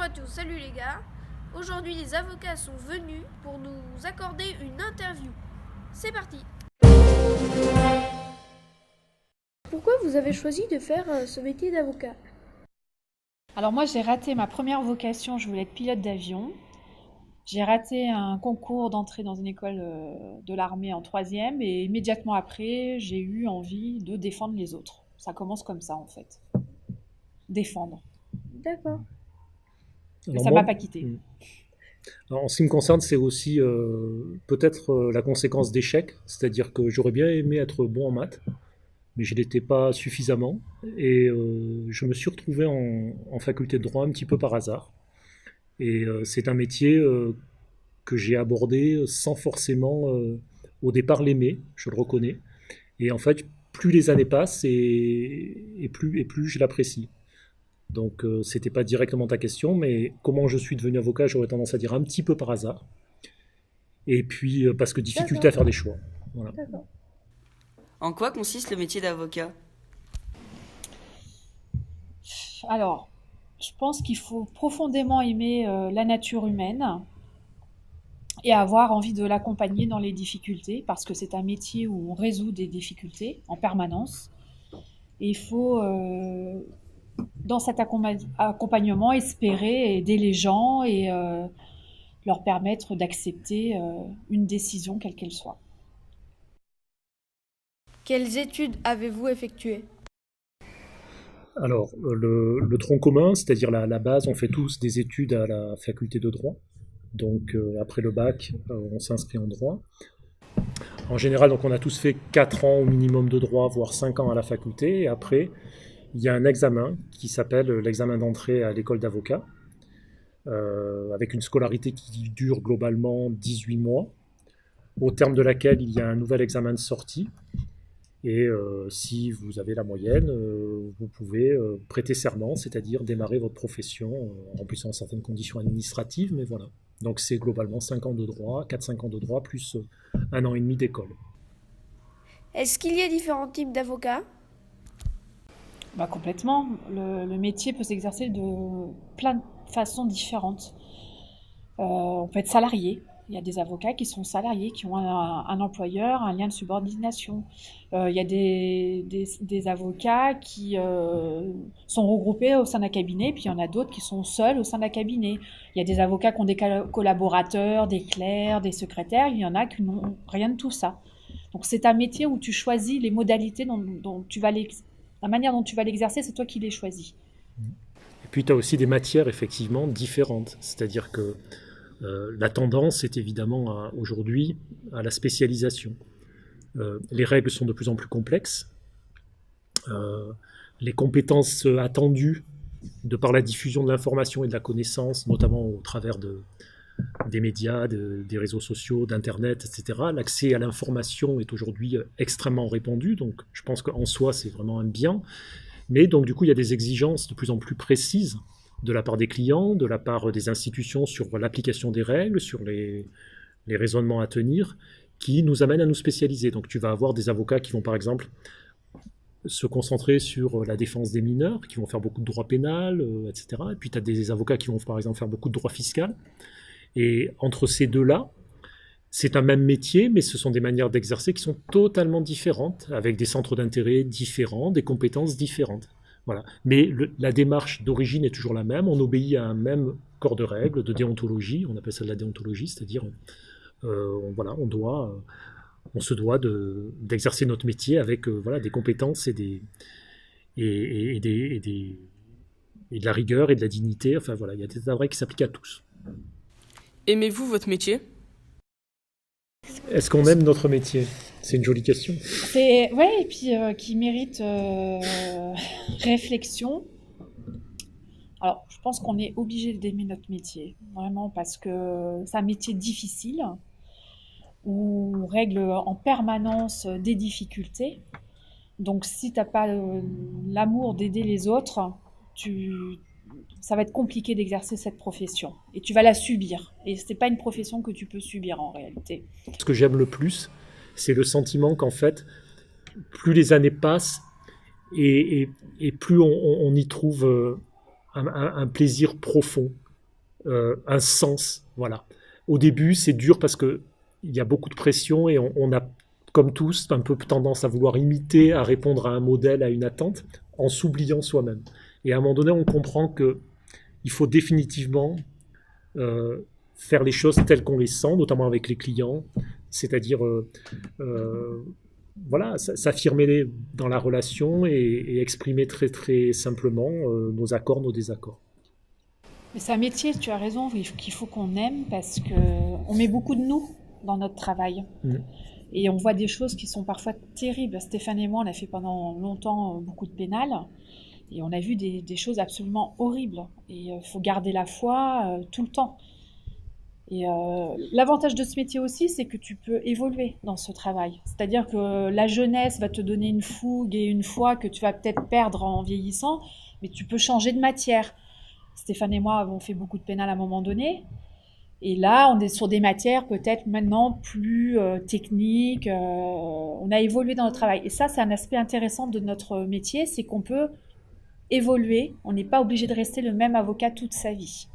Bonjour à tous, salut les gars. Aujourd'hui les avocats sont venus pour nous accorder une interview. C'est parti. Pourquoi vous avez choisi de faire ce métier d'avocat? Alors moi j'ai raté ma première vocation, je voulais être pilote d'avion. J'ai raté un concours d'entrée dans une école de l'armée en troisième et immédiatement après j'ai eu envie de défendre les autres. Ça commence comme ça en fait, défendre. D'accord. Et Alors ça m'a moi, pas quitté. en ce qui me concerne, c'est aussi peut-être la conséquence d'échecs, c'est-à-dire que j'aurais bien aimé être bon en maths, mais je l'étais pas suffisamment, et je me suis retrouvé en faculté de droit un petit peu par hasard. Et c'est un métier que j'ai abordé sans forcément au départ l'aimer, je le reconnais. Et en fait, plus les années passent et plus je l'apprécie. Donc, c'était pas directement ta question, mais comment je suis devenu avocat, j'aurais tendance à dire un petit peu par hasard. Et puis, parce que difficulté D'accord. à faire des choix. Voilà. D'accord. En quoi consiste le métier d'avocat? Alors, je pense qu'il faut profondément aimer la nature humaine et avoir envie de l'accompagner dans les difficultés parce que c'est un métier où on résout des difficultés en permanence. Et il faut dans cet accompagnement, espérer aider les gens et leur permettre d'accepter une décision, quelle qu'elle soit. Quelles études avez-vous effectuées? Alors, le tronc commun, c'est-à-dire la base, on fait tous des études à la faculté de droit. Donc, après le bac, on s'inscrit en droit. En général, donc, on a tous fait 4 ans au minimum de droit, voire 5 ans à la faculté. Et après, il y a un examen qui s'appelle l'examen d'entrée à l'école d'avocat, avec une scolarité qui dure globalement 18 mois, au terme de laquelle il y a un nouvel examen de sortie. Et si vous avez la moyenne, vous pouvez prêter serment, c'est-à-dire démarrer votre profession en remplissant certaines conditions administratives, mais voilà. Donc c'est globalement 5 ans de droit, 4-5 ans de droit, plus 1 an et demi d'école. Est-ce qu'il y a différents types d'avocats? Bah, complètement. Le métier peut s'exercer de plein de façons différentes. On peut être salarié. Il y a des avocats qui sont salariés, qui ont un employeur, un lien de subordination. Il y a des avocats qui sont regroupés au sein d'un cabinet, puis il y en a d'autres qui sont seuls au sein d'un cabinet. Il y a des avocats qui ont des collaborateurs, des clercs, des secrétaires. Il y en a qui n'ont rien de tout ça. Donc c'est un métier où tu choisis les modalités dont tu vas la manière dont tu vas l'exercer, c'est toi qui les choisis. Et puis tu as aussi des matières effectivement différentes, c'est-à-dire que la tendance est évidemment aujourd'hui à la spécialisation. Les règles sont de plus en plus complexes. Les compétences attendues de par la diffusion de l'information et de la connaissance, notamment au travers des médias, des réseaux sociaux, d'Internet, etc. L'accès à l'information est aujourd'hui extrêmement répandu, donc je pense qu'en soi c'est vraiment un bien. Mais donc du coup il y a des exigences de plus en plus précises de la part des clients, de la part des institutions sur l'application des règles, sur les raisonnements à tenir, qui nous amènent à nous spécialiser. Donc tu vas avoir des avocats qui vont par exemple se concentrer sur la défense des mineurs, qui vont faire beaucoup de droit pénal, etc. Et puis tu as des avocats qui vont par exemple faire beaucoup de droit fiscal. Et entre ces deux-là, c'est un même métier, mais ce sont des manières d'exercer qui sont totalement différentes, avec des centres d'intérêt différents, des compétences différentes. Voilà. Mais la démarche d'origine est toujours la même. On obéit à un même corps de règles, de déontologie. On appelle ça de la déontologie, c'est-à-dire, voilà, on se doit d'exercer notre métier avec voilà, des compétences et de la rigueur et de la dignité. Enfin voilà, il y a des tas de règles qui s'appliquent à tous. Aimez-vous votre métier? Est-ce qu'on aime notre métier? C'est une jolie question. C'est ouais, et puis qui mérite réflexion. Alors, je pense qu'on est obligé d'aimer notre métier, vraiment, parce que c'est un métier difficile où on règle en permanence des difficultés. Donc, si t'as pas l'amour d'aider les autres, tu, ça va être compliqué d'exercer cette profession et tu vas la subir. Et c'est pas une profession que tu peux subir en réalité. Ce que j'aime le plus, c'est le sentiment qu'en fait, plus les années passent et plus on y trouve un plaisir profond. un sens. Voilà. Au début, c'est dur parce qu'il y a beaucoup de pression et on a, comme tous, un peu tendance à vouloir imiter, à répondre à un modèle, à une attente, en s'oubliant soi-même. Et à un moment donné, on comprend qu'il faut définitivement faire les choses telles qu'on les sent, notamment avec les clients, c'est-à-dire voilà, s'affirmer dans la relation et exprimer très très simplement nos accords, nos désaccords. Mais c'est un métier, tu as raison, qu'il faut qu'on aime parce qu'on met beaucoup de nous dans notre travail. Et on voit des choses qui sont parfois terribles. Stéphane et moi, on a fait pendant longtemps beaucoup de pénal. Et on a vu des choses absolument horribles. Et il faut garder la foi tout le temps. Et l'avantage de ce métier aussi, c'est que tu peux évoluer dans ce travail. C'est-à-dire que la jeunesse va te donner une fougue et une foi que tu vas peut-être perdre en vieillissant, mais tu peux changer de matière. Stéphane et moi avons fait beaucoup de pénal à un moment donné. Et là, on est sur des matières peut-être maintenant plus techniques. On a évolué dans notre travail. Et ça, c'est un aspect intéressant de notre métier, c'est qu'on peut évoluer. On n'est pas obligé de rester le même avocat toute sa vie.